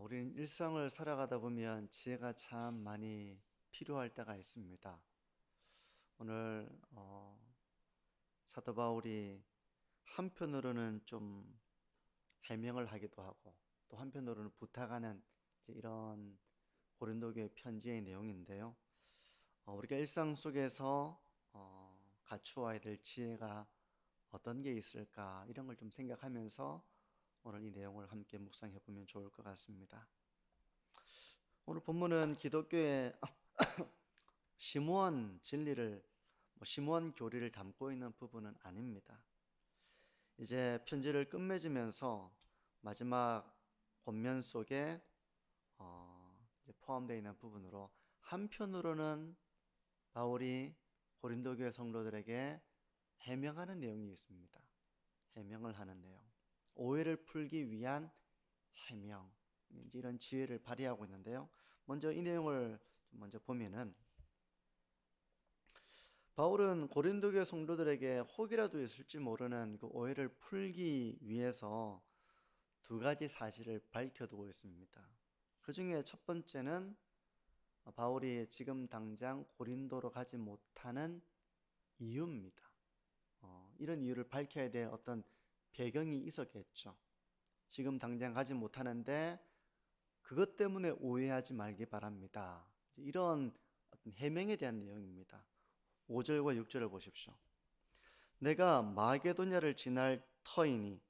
우리는 일상을 살아가다 보면 지혜가 참 많이 필요할 때가 있습니다. 오늘 사도 바울이 한편으로는 좀 해명을 하기도 하고 또 한편으로는 부탁하는 이런 고린도교의 편지의 내용인데요. 우리가 일상 속에서 갖추어야 될 지혜가 어떤 게 있을까 이런 걸 좀 생각하면서 오늘 이 내용을 함께 묵상해 보면 좋을 것 같습니다. 오늘 본문은 기독교의 심오한 진리를 심오한 교리를 담고 있는 부분은 아닙니다. 이제 편지를 끝맺으면서 마지막 권면 속에 이제 포함되어 있는 부분으로 한편으로는 바울이 고린도 교회 성도들에게 해명하는 내용이 있습니다. 해명을 하는 내용, 오해를 풀기 위한 해명, 이제 이런 지혜를 발휘하고 있는데요. 먼저 이 내용을 먼저 보면은 바울은 고린도 교회 성도들에게 혹이라도 있을지 모르는 그 오해를 풀기 위해서 두 가지 사실을 밝혀두고 있습니다. 그 중에 첫 번째는 바울이 지금 당장 고린도로 가지 못하는 이유입니다. 이런 이유를 밝혀야 될 어떤 배경이 있었겠죠. 지금 당장 가지 못하는데 그것 때문에 오해하지 말기 바랍니다. 이런 어떤 해명에 대한 내용입니다. 5절과 6절을 보십시오. 내가 마게도냐를 지날 터이니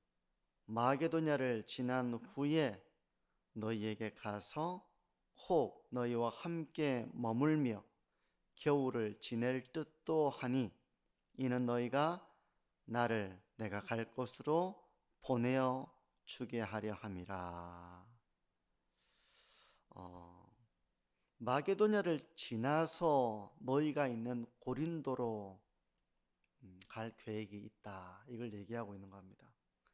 마게도냐를 지난 후에 너희에게 가서 혹 너희와 함께 머물며 겨울을 지낼 뜻도 하니 이는 너희가 나를 내가 갈 곳으로 보내어 주게 하려 함이라. 마게도냐를 지나서 너희가 있는 고린도로 갈 계획이 있다. 이걸 얘기하고 있는 겁니다.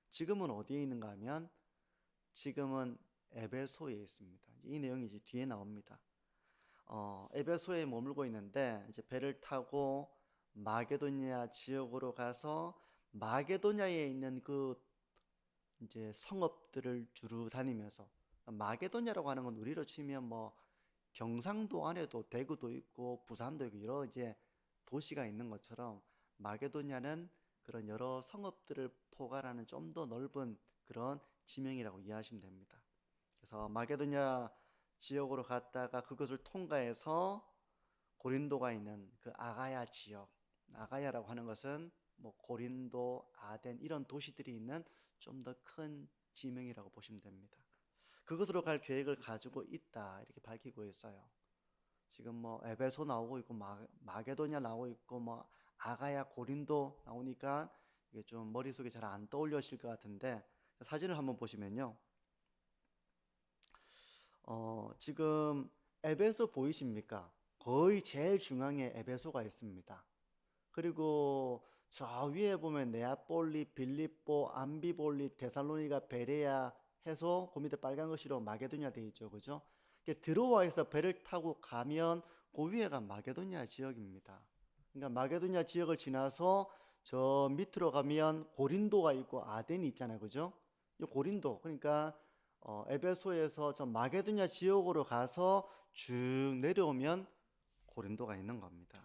지금은 어디에 있는가 하면 지금은 에베소에 있습니다. 이 내용이 이제 뒤에 나옵니다. 에베소에 머물고 있는데 이제 배를 타고 마게도냐 지역으로 가서 마게도냐에 있는 그 이제 성읍들을 주루 다니면서, 마게도냐라고 하는 건 우리로 치면 뭐 경상도 안에도 대구도 있고 부산도 있고 여러 이제 도시가 있는 것처럼 마게도냐는 그런 여러 성읍들을 포괄하는 좀 더 넓은 그런 지명이라고 이해하시면 됩니다. 그래서 마게도냐 지역으로 갔다가 그것을 통과해서 고린도가 있는 그 아가야 지역, 아가야라고 하는 것은 뭐 고린도, 아덴 이런 도시들이 있는 좀 더 큰 지명이라고 보시면 됩니다. 그곳으로 갈 계획을 가지고 있다 이렇게 밝히고 있어요. 지금 뭐 에베소 나오고 있고 마게도냐 나오고 있고 뭐 아가야 고린도 나오니까 이게 좀 머릿속에 잘 안 떠올려질 것 같은데 사진을 한번 보시면요. 지금 에베소 보이십니까? 거의 제일 중앙에 에베소가 있습니다. 그리고 저 위에 보면 네아폴리, 빌립보, 암비볼리, 데살로니가, 베레아 해서 그 밑에 빨간 글씨로 마게도냐 되어 있죠. 그죠? 드로아에서 배를 타고 가면 그 위에가 마게도냐 지역입니다. 그러니까 마게도냐 지역을 지나서 저 밑으로 가면 고린도가 있고 아덴이 있잖아요. 그죠? 이 고린도, 그러니까 에베소에서 저 마게도냐 지역으로 가서 쭉 내려오면 고린도가 있는 겁니다.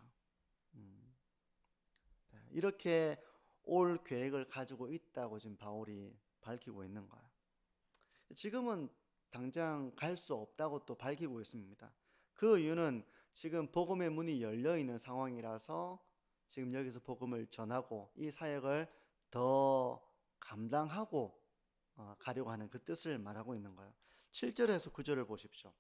이렇게 올 계획을 가지고 있다고 지금 바울이 밝히고 있는 거예요. 지금은 당장 갈 수 없다고 또 밝히고 있습니다. 그 이유는 지금 복음의 문이 열려 있는 상황이라서 지금 여기서 복음을 전하고 이 사역을 더 감당하고 가려고 하는 그 뜻을 말하고 있는 거예요. 7절에서 9절을 보십시오.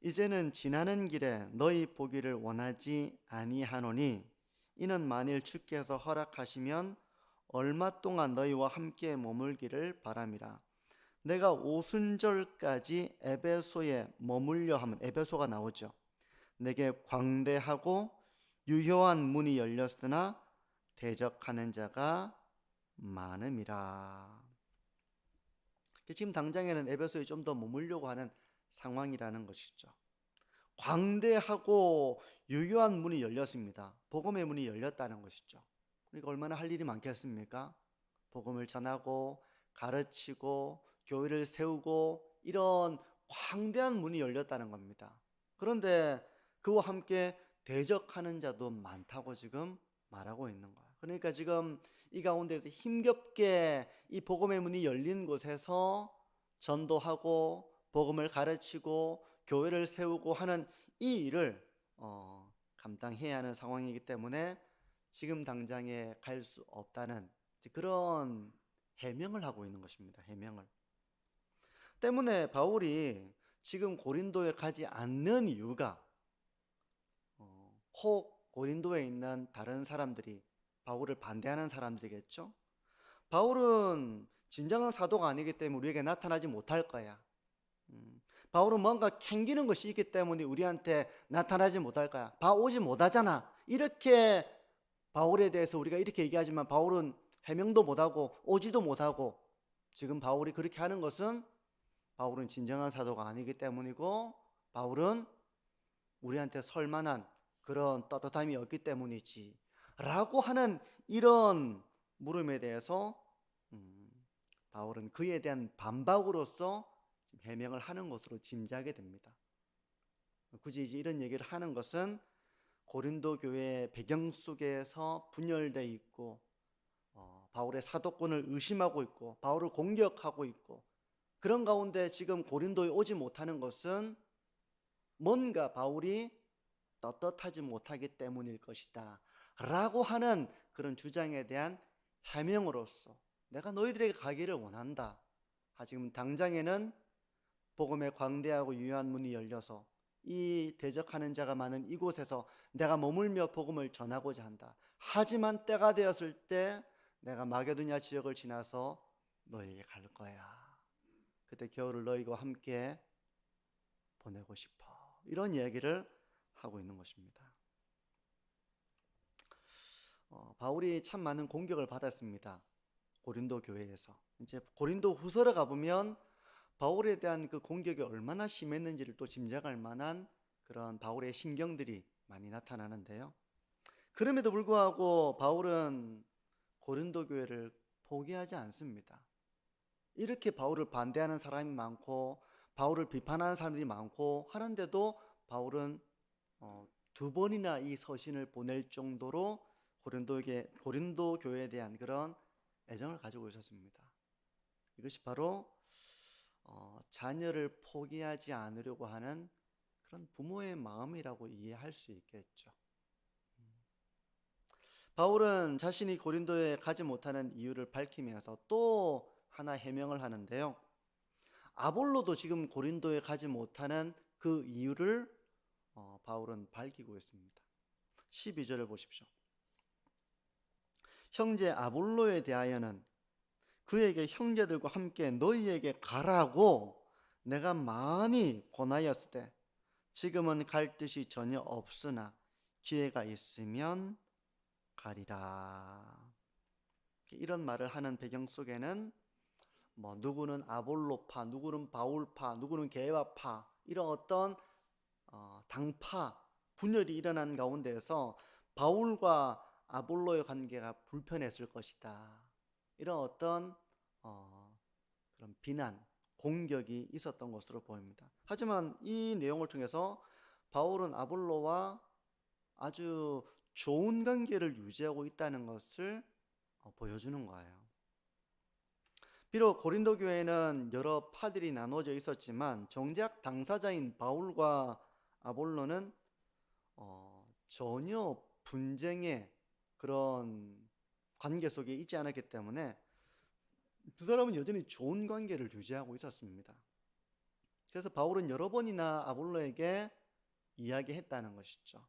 이제는 지나는 길에 너희 보기를 원하지 아니하노니 이는 만일 주께서 허락하시면 얼마 동안 너희와 함께 머물기를 바람이라. 내가 오순절까지 에베소에 머물려 하면 에베소가 나오죠. 내게 광대하고 유효한 문이 열렸으나 대적하는 자가 많음이라. 지금 당장에는 에베소에 좀 더 머물려고 하는 상황이라는 것이죠. 광대하고 유효한 문이 열렸습니다. 복음의 문이 열렸다는 것이죠. 그러니까 얼마나 할 일이 많겠습니까? 복음을 전하고 가르치고 교회를 세우고 이런 광대한 문이 열렸다는 겁니다. 그런데 그와 함께 대적하는 자도 많다고 지금 말하고 있는 거예요. 그러니까 지금 이 가운데서 힘겹게 이 복음의 문이 열린 곳에서 전도하고 복음을 가르치고 교회를 세우고 하는 이 일을 감당해야 하는 상황이기 때문에 지금 당장에 갈 수 없다는 그런 해명을 하고 있는 것입니다. 해명을. 때문에 바울이 지금 고린도에 가지 않는 이유가 혹 고린도에 있는 다른 사람들이 바울을 반대하는 사람들이겠죠. 바울은 진정한 사도가 아니기 때문에 우리에게 나타나지 못할 거야. 바울은 뭔가 캥기는 것이 있기 때문에 우리한테 나타나지 못할 거야. 오지 못하잖아. 이렇게 바울에 대해서 우리가 이렇게 얘기하지만 바울은 해명도 못하고 오지도 못하고, 지금 바울이 그렇게 하는 것은 바울은 진정한 사도가 아니기 때문이고, 바울은 우리한테 설만한 그런 떳떳함이 없기 때문이지 라고 하는 이런 물음에 대해서 바울은 그에 대한 반박으로서 해명을 하는 것으로 짐작하게 됩니다. 굳이 이제 이런 얘기를 하는 것은 고린도 교회의 배경 속에서 분열되어 있고 바울의 사도권을 의심하고 있고 바울을 공격하고 있고, 그런 가운데 지금 고린도에 오지 못하는 것은 뭔가 바울이 떳떳하지 못하기 때문일 것이다 라고 하는 그런 주장에 대한 해명으로서 내가 너희들에게 가기를 원한다. 하지만 당장에는 복음의 광대하고 유효한 문이 열려서 이 대적하는 자가 많은 이곳에서 내가 머물며 복음을 전하고자 한다. 하지만 때가 되었을 때 내가 마게도냐 지역을 지나서 너희에게 갈 거야. 그때 겨울을 너희와 함께 보내고 싶어. 이런 이야기를 하고 있는 것입니다. 바울이 참 많은 공격을 받았습니다. 고린도 교회에서. 이제 고린도 후서로 가보면 바울에 대한 그 공격이 얼마나 심했는지를 또 짐작할 만한 그런 바울의 심경들이 많이 나타나는데요. 그럼에도 불구하고 바울은 고린도 교회를 포기하지 않습니다. 이렇게 바울을 반대하는 사람이 많고 바울을 비판하는 사람들이 많고 하는데도 바울은 두 번이나 이 서신을 보낼 정도로 고린도 교회에 대한 그런 애정을 가지고 있었습니다. 이것이 바로 자녀를 포기하지 않으려고 하는 그런 부모의 마음이라고 이해할 수 있겠죠. 바울은 자신이 고린도에 가지 못하는 이유를 밝히면서 또 하나 해명을 하는데요. 아볼로도 지금 고린도에 가지 못하는 그 이유를 바울은 밝히고 있습니다. 12절을 보십시오. 형제 아볼로에 대하여는 그에게 형제들과 함께 너희에게 가라고 내가 많이 권하였을 때 지금은 갈 뜻이 전혀 없으나 기회가 있으면 가리라. 이런 말을 하는 배경 속에는 누구는 아볼로파, 누구는 바울파, 누구는 게바파, 이런 어떤 당파 분열이 일어난 가운데에서 바울과 아볼로의 관계가 불편했을 것이다. 이런 어떤 그런 비난, 공격이 있었던 것으로 보입니다. 하지만 이 내용을 통해서 바울은 아볼로와 아주 좋은 관계를 유지하고 있다는 것을 보여주는 거예요. 비록 고린도 교회에는 여러 파들이 나눠져 있었지만 정작 당사자인 바울과 아볼로는 전혀 분쟁의 그런 관계 속에 있지 않았기 때문에 두 사람은 여전히 좋은 관계를 유지하고 있었습니다. 그래서 바울은 여러 번이나 아볼로에게 이야기했다는 것이죠.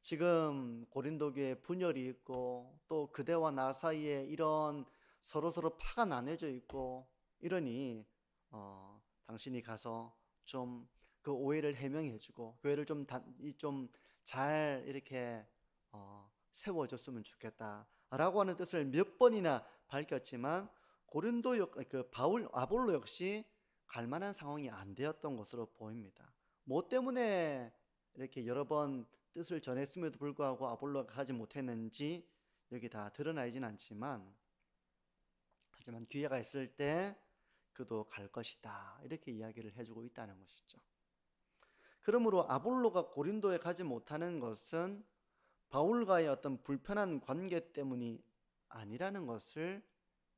지금 고린도 교회에 분열이 있고 또 그대와 나 사이에 이런 서로 파가 나눠져 있고 이러니 당신이 가서 좀 그 오해를 해명해주고 교회를 좀 잘 이렇게 세워줬으면 좋겠다라고 하는 뜻을 몇 번이나 밝혔지만 아볼로 역시 갈 만한 상황이 안 되었던 것으로 보입니다. 뭐 때문에 이렇게 여러 번 뜻을 전했음에도 불구하고 아볼로가 가지 못했는지 여기 다 드러나지는 않지만, 하지만 기회가 있을 때 그도 갈 것이다. 이렇게 이야기를 해주고 있다는 것이죠. 그러므로 아볼로가 고린도에 가지 못하는 것은 바울과의 어떤 불편한 관계 때문이 아니라는 것을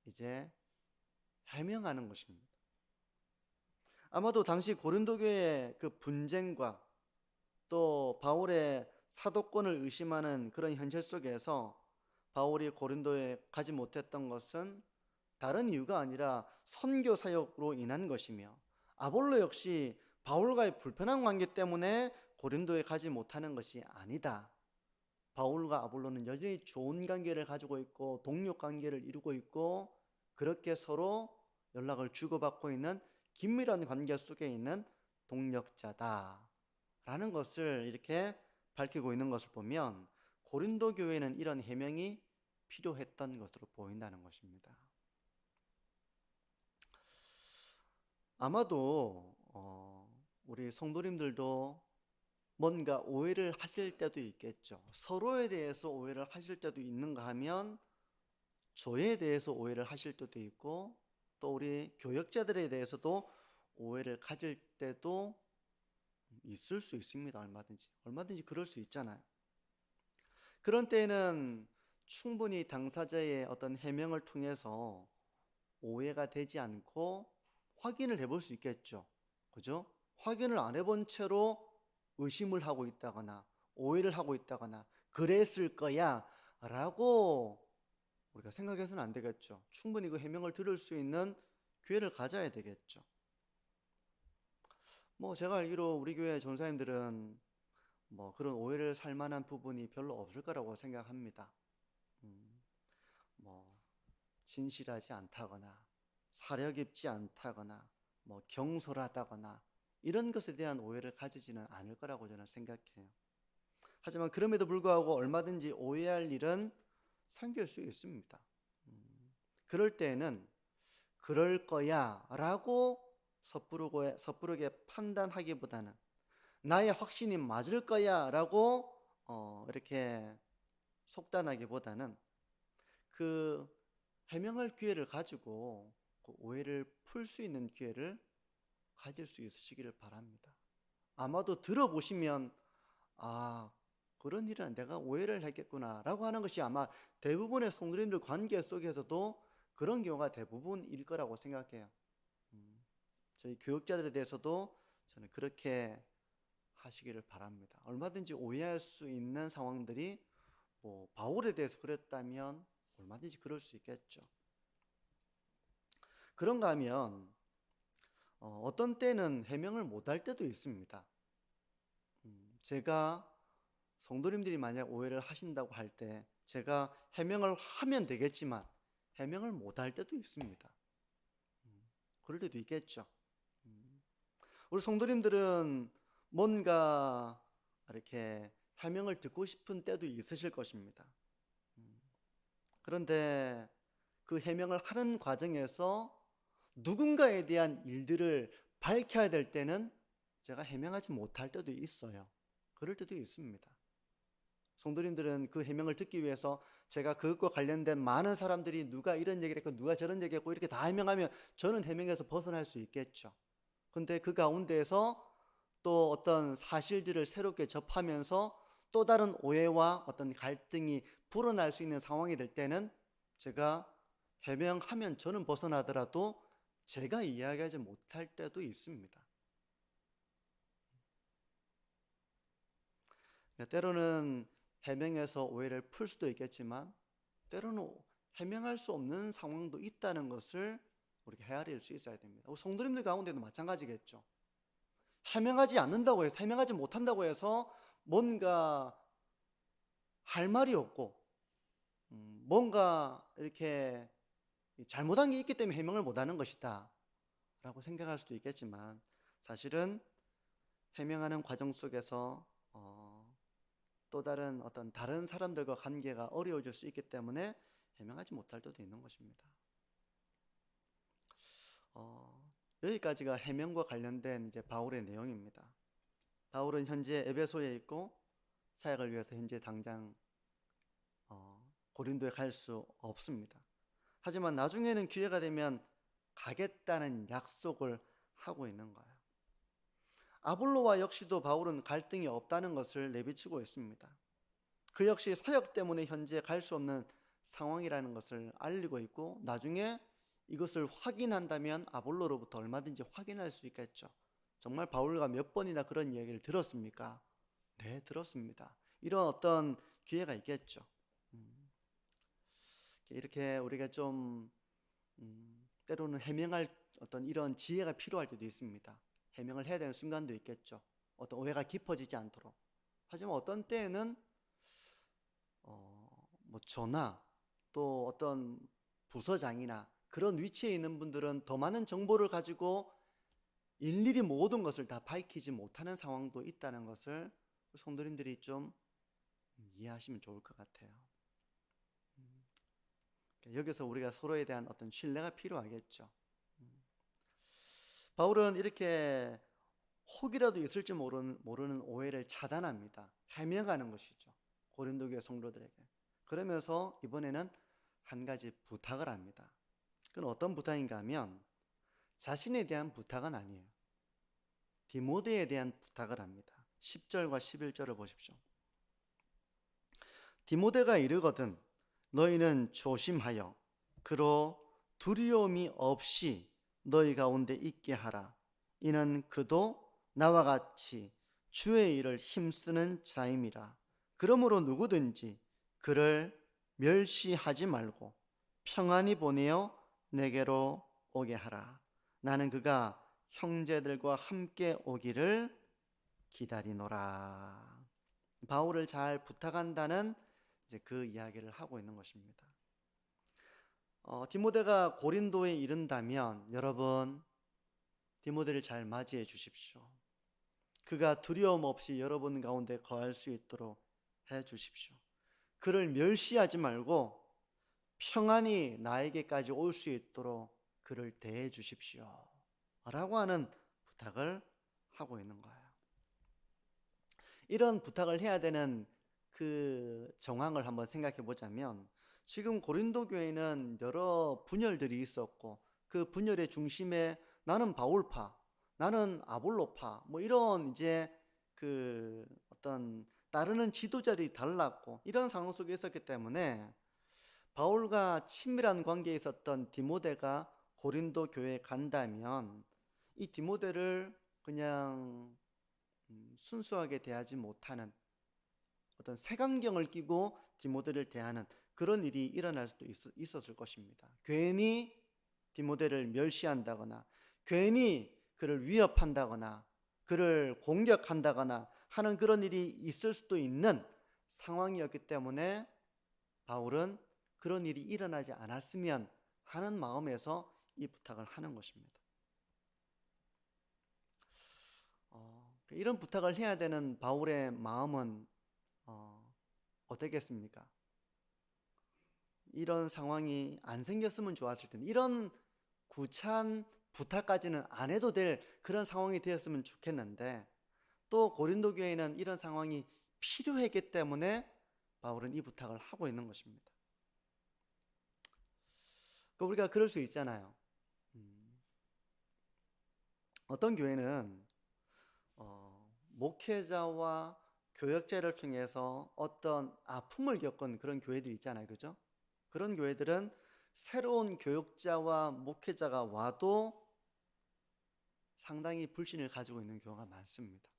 이제 해명하는 것입니다. 아마도 당시 고린도 교회의 그 분쟁과 또 바울의 사도권을 의심하는 그런 현실 속에서 바울이 고린도에 가지 못했던 것은 다른 이유가 아니라 선교 사역으로 인한 것이며, 아볼로 역시 바울과의 불편한 관계 때문에 고린도에 가지 못하는 것이 아니다. 바울과 아볼로는 여전히 좋은 관계를 가지고 있고 동료 관계를 이루고 있고 그렇게 서로 연락을 주고받고 있는 긴밀한 관계 속에 있는 동력자다라는 것을 이렇게 밝히고 있는 것을 보면 고린도 교회는 이런 해명이 필요했던 것으로 보인다는 것입니다. 아마도 우리 성도님들도 뭔가 오해를 하실 때도 있겠죠. 서로에 대해서 오해를 하실 때도 있는가 하면 저에 대해서 오해를 하실 때도 있고 또 우리 교역자들에 대해서도 오해를 가질 때도 있을 수 있습니다. 얼마든지 그럴 수 있잖아요. 그런 때에는 충분히 당사자의 어떤 해명을 통해서 오해가 되지 않고 확인을 해볼 수 있겠죠. 그죠? 확인을 안 해본 채로 의심을 하고 있다거나 오해를 하고 있다거나 그랬을 거야 라고 우리가 생각해서는 안 되겠죠. 충분히 그 해명을 들을 수 있는 기회를 가져야 되겠죠. 제가 알기로 우리 교회 전사님들은 그런 오해를 살 만한 부분이 별로 없을 거라고 생각합니다. 음, 뭐 진실하지 않다거나 사려 깊지 않다거나 경솔하다거나 이런 것에 대한 오해를 가지지는 않을 거라고 저는 생각해요. 하지만 그럼에도 불구하고 얼마든지 오해할 일은 생길 수 있습니다. 그럴 때에는 그럴 거야 라고 섣부르게 판단하기보다는 나의 확신이 맞을 거야 라고 이렇게 속단하기보다는 그 해명할 기회를 가지고 그 오해를 풀 수 있는 기회를 가질 수 있으시기를 바랍니다. 아마도 들어보시면 그런 일은 내가 오해를 했겠구나 라고 하는 것이 아마 대부분의 성도님들 관계 속에서도 그런 경우가 대부분일 거라고 생각해요. 저희 교육자들에 대해서도 저는 그렇게 하시기를 바랍니다. 얼마든지 오해할 수 있는 상황들이 바울에 대해서 그랬다면 얼마든지 그럴 수 있겠죠. 그런가 하면 어떤 때는 해명을 못할 때도 있습니다. 제가 성도님들이 만약 오해를 하신다고 할 때 제가 해명을 하면 되겠지만 해명을 못할 때도 있습니다. 그럴 때도 있겠죠. 우리 성도님들은 뭔가 이렇게 해명을 듣고 싶은 때도 있으실 것입니다. 그런데 그 해명을 하는 과정에서 누군가에 대한 일들을 밝혀야 될 때는 제가 해명하지 못할 때도 있어요. 그럴 때도 있습니다. 성도님들은 그 해명을 듣기 위해서 제가 그것과 관련된 많은 사람들이 누가 이런 얘기를 했고 누가 저런 얘기를 했고 이렇게 다 해명하면 저는 해명에서 벗어날 수 있겠죠. 근데 그 가운데에서 또 어떤 사실들을 새롭게 접하면서 또 다른 오해와 어떤 갈등이 불어날 수 있는 상황이 될 때는 제가 해명하면 저는 벗어나더라도 제가 이야기하지 못할 때도 있습니다. 때로는 해명해서 오해를 풀 수도 있겠지만 때로는 해명할 수 없는 상황도 있다는 것을 우리가 헤아릴 수 있어야 됩니다. 우리 성도님들 가운데도 마찬가지겠죠. 해명하지 못한다고 해서 뭔가 할 말이 없고 뭔가 이렇게 잘못한 게 있기 때문에 해명을 못하는 것이다 라고 생각할 수도 있겠지만 사실은 해명하는 과정 속에서 또 다른 사람들과 관계가 어려워질 수 있기 때문에 해명하지 못할 때도 있는 것입니다. 여기까지가 해명과 관련된 이제 바울의 내용입니다. 바울은 현재 에베소에 있고 사역을 위해서 현재 당장 고린도에 갈 수 없습니다. 하지만 나중에는 기회가 되면 가겠다는 약속을 하고 있는 거예요. 아볼로와 역시도 바울은 갈등이 없다는 것을 내비치고 있습니다. 그 역시 사역 때문에 현재 갈 수 없는 상황이라는 것을 알리고 있고, 나중에 이것을 확인한다면 아볼로로부터 얼마든지 확인할 수 있겠죠. 정말 바울과 몇 번이나 그런 이야기를 들었습니까? 네, 들었습니다. 이런 어떤 기회가 있겠죠. 이렇게 우리가 좀 때로는 해명할 어떤 이런 지혜가 필요할 때도 있습니다. 해명을 해야 되는 순간도 있겠죠. 어떤 오해가 깊어지지 않도록. 하지만 어떤 때에는 뭐 저나 또 어떤 부서장이나 그런 위치에 있는 분들은 더 많은 정보를 가지고 일일이 모든 것을 다 밝히지 못하는 상황도 있다는 것을 성도님들이 좀 이해하시면 좋을 것 같아요. 여기서 우리가 서로에 대한 어떤 신뢰가 필요하겠죠. 바울은 이렇게 혹이라도 있을지 모르는 오해를 차단합니다. 해명하는 것이죠. 고린도 교회 성도들에게. 그러면서 이번에는 한 가지 부탁을 합니다. 그건 어떤 부탁인가 하면 자신에 대한 부탁은 아니에요. 디모데에 대한 부탁을 합니다. 10절과 11절을 보십시오. 디모데가 이르거든 너희는 조심하여 그로 두려움이 없이 너희 가운데 있게 하라. 이는 그도 나와 같이 주의 일을 힘쓰는 자임이라. 그러므로 누구든지 그를 멸시하지 말고 평안히 보내어 내게로 오게 하라. 나는 그가 형제들과 함께 오기를 기다리노라. 바울을 잘 부탁한다는 이제 그 이야기를 하고 있는 것입니다. 디모데가 고린도에 이른다면 여러분 디모데를 잘 맞이해 주십시오. 그가 두려움 없이 여러분 가운데 거할 수 있도록 해 주십시오. 그를 멸시하지 말고 평안히 나에게까지 올 수 있도록 그를 대해 주십시오. 라고 하는 부탁을 하고 있는 거예요. 이런 부탁을 해야 되는 그 정황을 한번 생각해 보자면 지금 고린도 교회는 여러 분열들이 있었고 그 분열의 중심에 나는 바울파, 나는 아볼로파 뭐 이런 이제 그 어떤 따르는 지도자들이 달랐고 이런 상황 속에 있었기 때문에 바울과 친밀한 관계에 있었던 디모데가 고린도 교회에 간다면 이 디모데를 그냥 순수하게 대하지 못하는 어떤 색안경을 끼고 디모데를 대하는 그런 일이 일어날 수도 있었을 것입니다. 괜히 디모데를 멸시한다거나 괜히 그를 위협한다거나 그를 공격한다거나 하는 그런 일이 있을 수도 있는 상황이었기 때문에 바울은 그런 일이 일어나지 않았으면 하는 마음에서 이 부탁을 하는 것입니다. 이런 부탁을 해야 되는 바울의 마음은 어떻겠습니까? 이런 상황이 안 생겼으면 좋았을 텐데 이런 구차한 부탁까지는 안 해도 될 그런 상황이 되었으면 좋겠는데 또 고린도 교회에는 이런 상황이 필요했기 때문에 바울은 이 부탁을 하고 있는 것입니다. 우리가 그럴 수 있잖아요. 어떤 교회는 목회자와 교역자를 통해서 어떤 아픔을 겪은 그런 교회들이 있잖아요. 그죠? 그런 교회들은 새로운 교역자와 목회자가 와도 상당히 불신을 가지고 있는 경우가 많습니다.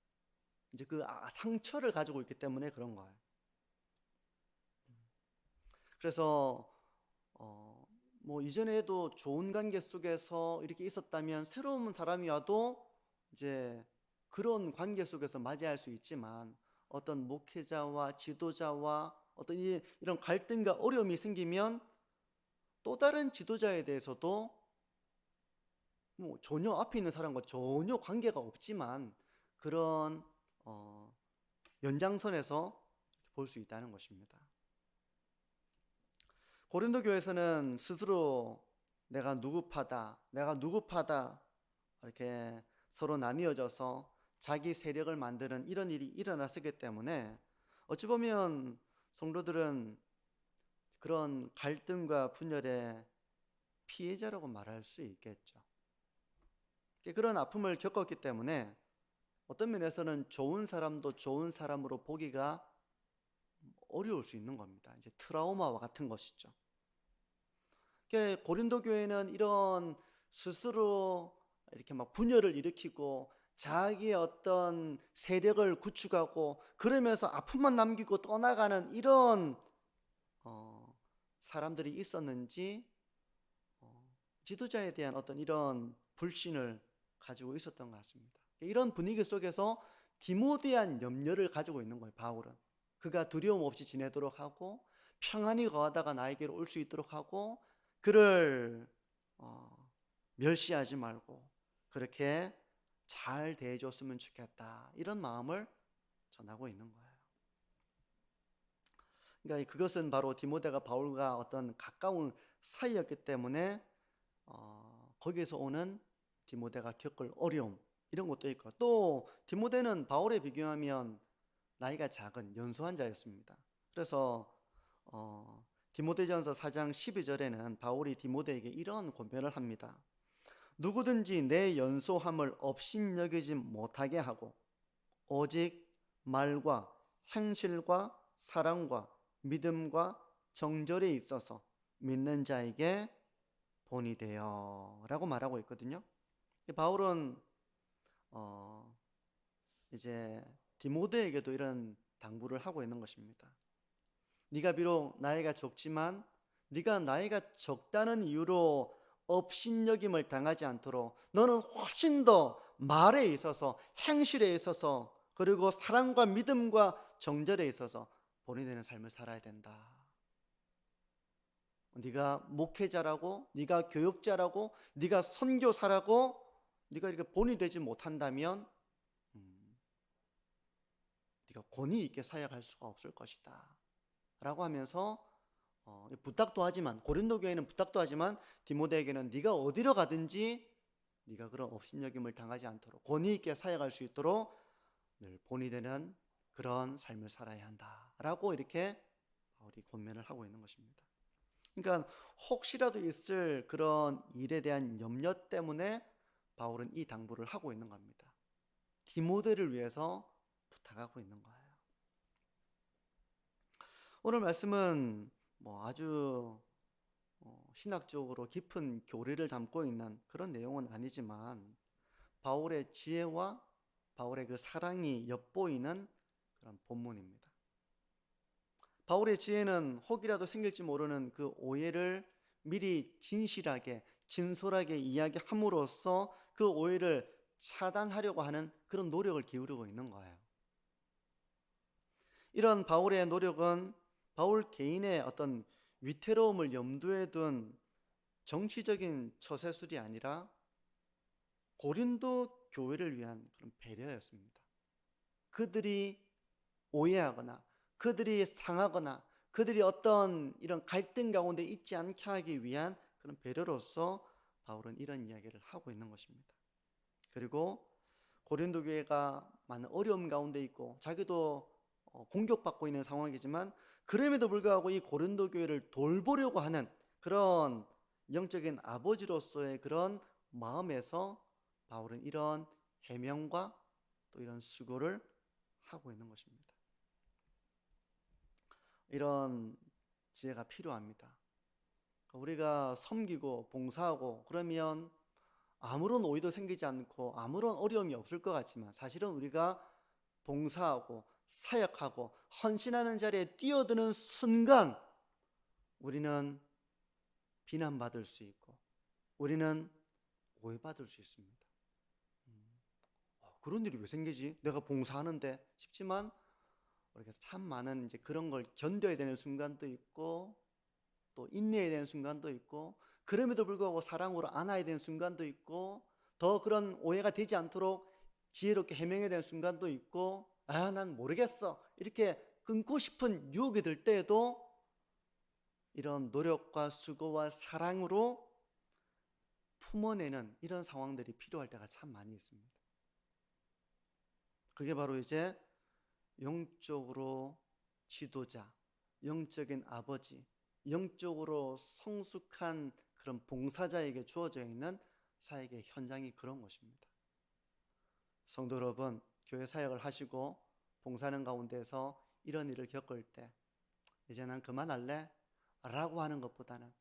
이제 그 상처를 가지고 있기 때문에 그런 거예요. 그래서 뭐 이전에도 좋은 관계 속에서 이렇게 있었다면 새로운 사람이 와도 이제 그런 관계 속에서 맞이할 수 있지만 어떤 목회자와 지도자와 어떤 이런 갈등과 어려움이 생기면 또 다른 지도자에 대해서도 뭐 전혀 앞에 있는 사람과 전혀 관계가 없지만 그런 연장선에서 볼 수 있다는 것입니다. 고린도 교회에서는 스스로 내가 누구파다 이렇게 서로 나뉘어져서 자기 세력을 만드는 이런 일이 일어났었기 때문에 어찌 보면 성도들은 그런 갈등과 분열에 피해자라고 말할 수 있겠죠. 그런 아픔을 겪었기 때문에 어떤 면에서는 좋은 사람도 좋은 사람으로 보기가 어려울 수 있는 겁니다. 이제 트라우마와 같은 것이죠. 고린도 교회는 이런 스스로 이렇게 막 분열을 일으키고 자기의 어떤 세력을 구축하고 그러면서 아픔만 남기고 떠나가는 이런 사람들이 있었는지 지도자에 대한 어떤 이런 불신을 가지고 있었던 것 같습니다. 이런 분위기 속에서 디모데한 염려를 가지고 있는 거예요. 바울은 그가 두려움 없이 지내도록 하고 평안히 거하다가 나에게로 올 수 있도록 하고 그를 멸시하지 말고 그렇게 잘 대해줬으면 좋겠다, 이런 마음을 전하고 있는 거예요. 그러니까 그것은 바로 디모데가 바울과 어떤 가까운 사이였기 때문에 거기에서 오는 디모데가 겪을 어려움, 이런 것도 있고, 또 디모데는 바울에 비교하면 나이가 작은 연소한 자였습니다. 그래서 디모데전서 4장 12절에는 바울이 디모데에게 이런 권면을 합니다. 누구든지 내 연소함을 업신여기지 못하게 하고 오직 말과 행실과 사랑과 믿음과 정절에 있어서 믿는 자에게 본이 되어 라고 말하고 있거든요. 바울은 이제 디모데에게도 이런 당부를 하고 있는 것입니다. 네가 비록 나이가 적지만 네가 나이가 적다는 이유로 업신여김을 당하지 않도록 너는 훨씬 더 말에 있어서, 행실에 있어서, 그리고 사랑과 믿음과 정절에 있어서 본이 되는 삶을 살아야 된다. 네가 목회자라고, 네가 교육자라고, 네가 선교사라고 네가 이렇게 본이 되지 못한다면 네가 권위 있게 사역할 수가 없을 것이다 라고 하면서 부탁도 하지만, 고린도 교회는 부탁도 하지만 디모데에게는 네가 어디로 가든지 네가 그런 업신여김을 당하지 않도록 권위 있게 사역할 수 있도록 늘 본이 되는 그런 삶을 살아야 한다 라고 이렇게 바울이 권면을 하고 있는 것입니다. 그러니까 혹시라도 있을 그런 일에 대한 염려 때문에 바울은 이 당부를 하고 있는 겁니다. 디모데를 위해서 부탁하고 있는 거예요. 오늘 말씀은 아주 신학적으로 깊은 교리를 담고 있는 그런 내용은 아니지만 바울의 지혜와 바울의 그 사랑이 엿보이는 그런 본문입니다. 바울의 지혜는 혹이라도 생길지 모르는 그 오해를 미리 진실하게, 진솔하게 이야기함으로써 그 오해를 차단하려고 하는 그런 노력을 기울이고 있는 거예요. 이런 바울의 노력은 바울 개인의 어떤 위태로움을 염두에 둔 정치적인 처세술이 아니라 고린도 교회를 위한 그런 배려였습니다. 그들이 오해하거나 그들이 상하거나 그들이 어떤 이런 갈등 가운데 있지 않게 하기 위한 그런 배려로서 바울은 이런 이야기를 하고 있는 것입니다. 그리고 고린도 교회가 많은 어려움 가운데 있고 자기도 공격받고 있는 상황이지만 그럼에도 불구하고 이 고린도 교회를 돌보려고 하는 그런 영적인 아버지로서의 그런 마음에서 바울은 이런 해명과 또 이런 수고를 하고 있는 것입니다. 이런 지혜가 필요합니다. 우리가 섬기고 봉사하고 그러면 아무런 오해도 생기지 않고 아무런 어려움이 없을 것 같지만 사실은 우리가 봉사하고 사역하고 헌신하는 자리에 뛰어드는 순간 우리는 비난받을 수 있고 우리는 오해받을 수 있습니다. 그런 일이 왜 생기지? 내가 봉사하는데 싶지만 우리가 참 많은 이제 그런 걸 견뎌야 되는 순간도 있고 또 인내해야 되는 순간도 있고 그럼에도 불구하고 사랑으로 안아야 되는 순간도 있고 더 그런 오해가 되지 않도록 지혜롭게 해명해야 되는 순간도 있고 난 모르겠어 이렇게 끊고 싶은 유혹이 들 때에도 이런 노력과 수고와 사랑으로 품어내는 이런 상황들이 필요할 때가 참 많이 있습니다. 그게 바로 이제 영적으로 지도자, 영적인 아버지, 영적으로 성숙한 그런 봉사자에게 주어져 있는 사역의 현장이 그런 것입니다. 성도 여러분, 교회 사역을 하시고 봉사하는 가운데서 이런 일을 겪을 때 이제 난 그만할래? 라고 하는 것보다는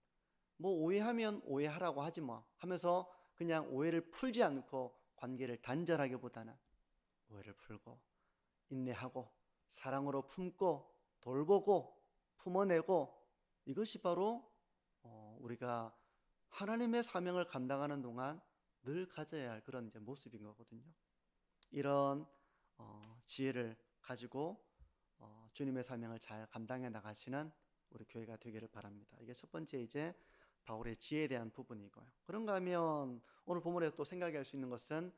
뭐 오해하면 오해하라고 하지 뭐 하면서 그냥 오해를 풀지 않고 관계를 단절하기보다는 오해를 풀고 인내하고 사랑으로 품고 돌보고 품어내고, 이것이 바로 우리가 하나님의 사명을 감당하는 동안 늘 가져야 할 그런 이제 모습인 거거든요. 이런 지혜를 가지고 주님의 사명을 잘 감당해 나가시는 우리 교회가 되기를 바랍니다. 이게 첫 번째 이제 바울의 지혜에 대한 부분이고요. 그런가 하면 오늘 본문에서 또 생각할 수 있는 것은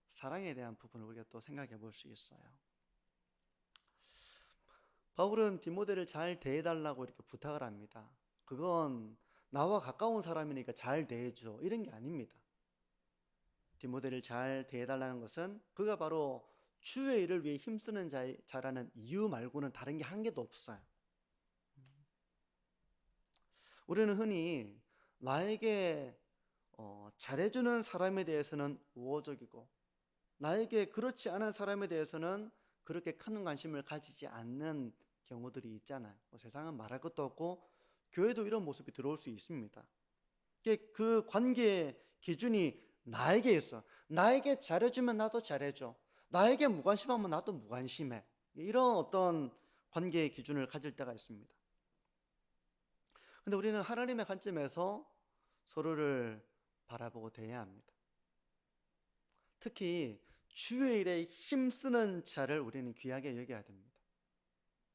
사랑에 대한 부분을 우리가 또 생각해 볼 수 있어요. 바울은 디모데를 잘 대해달라고 이렇게 부탁을 합니다. 그건 나와 가까운 사람이니까 잘 대해줘 이런 게 아닙니다. 디모데를 잘 대해달라는 것은 그가 바로 주의 일을 위해 힘쓰는 자라는 이유 말고는 다른 게 한 개도 없어요. 우리는 흔히 나에게 잘해주는 사람에 대해서는 우호적이고 나에게 그렇지 않은 사람에 대해서는 그렇게 큰 관심을 가지지 않는 경우들이 있잖아요. 세상은 말할 것도 없고 교회도 이런 모습이 들어올 수 있습니다. 그 관계의 기준이 나에게 있어. 나에게 잘해주면 나도 잘해줘. 나에게 무관심하면 나도 무관심해. 이런 어떤 관계의 기준을 가질 때가 있습니다. 근데 우리는 하나님의 관점에서 서로를 바라보고 대해야 합니다. 특히 주의 일에 힘쓰는 자를 우리는 귀하게 여겨야 됩니다.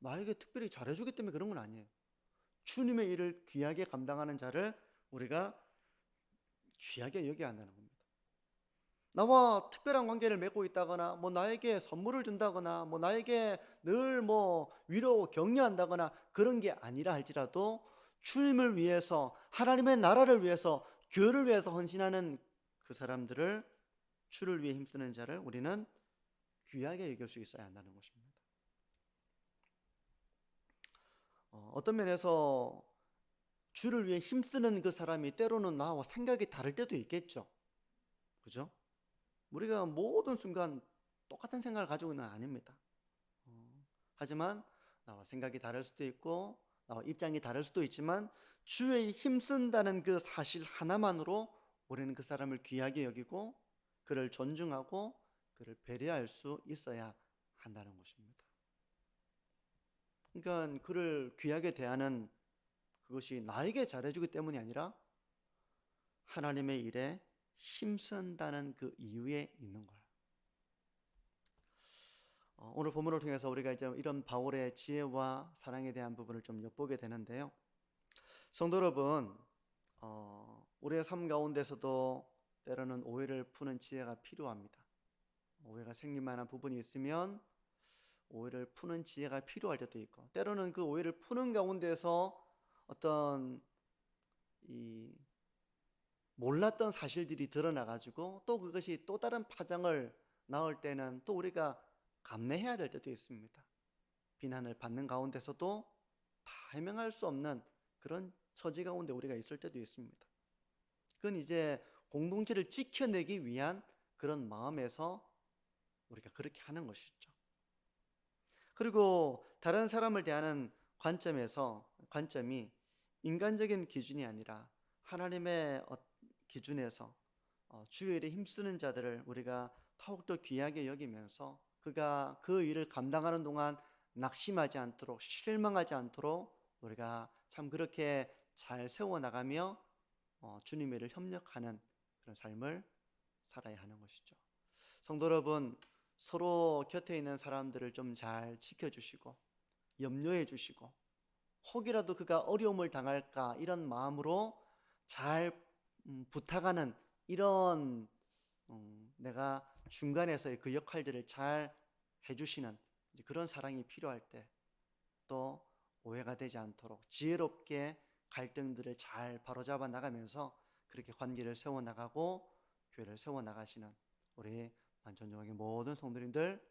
나에게 특별히 잘해주기 때문에 그런 건 아니에요. 주님의 일을 귀하게 감당하는 자를 우리가 귀하게 여겨야 한다는 겁니다. 나와 특별한 관계를 맺고 있다거나 뭐 나에게 선물을 준다거나 뭐 나에게 늘 뭐 위로 격려한다거나 그런 게 아니라 할지라도 주님을 위해서 하나님의 나라를 위해서 교회를 위해서 헌신하는 그 사람들을, 주를 위해 힘쓰는 자를 우리는 귀하게 여길 수 있어야 한다는 것입니다. 어떤 면에서 주를 위해 힘쓰는 그 사람이 때로는 나와 생각이 다를 때도 있겠죠. 그죠? 우리가 모든 순간 똑같은 생각을 가지고 있는 건 아닙니다. 하지만 나와 생각이 다를 수도 있고 나와 입장이 다를 수도 있지만 주의 힘쓴다는 그 사실 하나만으로 우리는 그 사람을 귀하게 여기고 그를 존중하고 그를 배려할 수 있어야 한다는 것입니다. 그러니까 그를 귀하게 대하는 그것이 나에게 잘해주기 때문이 아니라 하나님의 일에 힘쓴다는 그 이유에 있는 거예요. 오늘 본문을 통해서 우리가 이제 이런 바울의 지혜와 사랑에 대한 부분을 좀 엿보게 되는데요. 성도 여러분, 우리의 삶 가운데서도 때로는 오해를 푸는 지혜가 필요합니다. 오해가 생길만한 부분이 있으면 오해를 푸는 지혜가 필요할 때도 있고, 때로는 그 오해를 푸는 가운데서 어떤 이 몰랐던 사실들이 드러나가지고 또 그것이 또 다른 파장을 낳을 때는 또 우리가 감내해야 될 때도 있습니다. 비난을 받는 가운데서도 다 해명할 수 없는 그런 처지 가운데 우리가 있을 때도 있습니다. 그건 이제 공동체를 지켜내기 위한 그런 마음에서 우리가 그렇게 하는 것이죠. 그리고 다른 사람을 대하는 관점이 인간적인 기준이 아니라 하나님의 기준에서 주의 일에 힘쓰는 자들을 우리가 더욱더 귀하게 여기면서 그가 그 일을 감당하는 동안 낙심하지 않도록 실망하지 않도록 우리가 참 그렇게 잘 세워나가며 주님의 일을 협력하는 그런 삶을 살아야 하는 것이죠. 성도 여러분, 서로 곁에 있는 사람들을 좀 잘 지켜주시고 염려해 주시고 혹이라도 그가 어려움을 당할까 이런 마음으로 잘 부탁하는 이런 내가 중간에서의 그 역할들을 잘 해주시는 그런 사랑이 필요할 때 또 오해가 되지 않도록 지혜롭게 갈등들을 잘 바로잡아 나가면서 그렇게 관계를 세워나가고 교회를 세워나가시는 우리 존경하는 모든 성도님들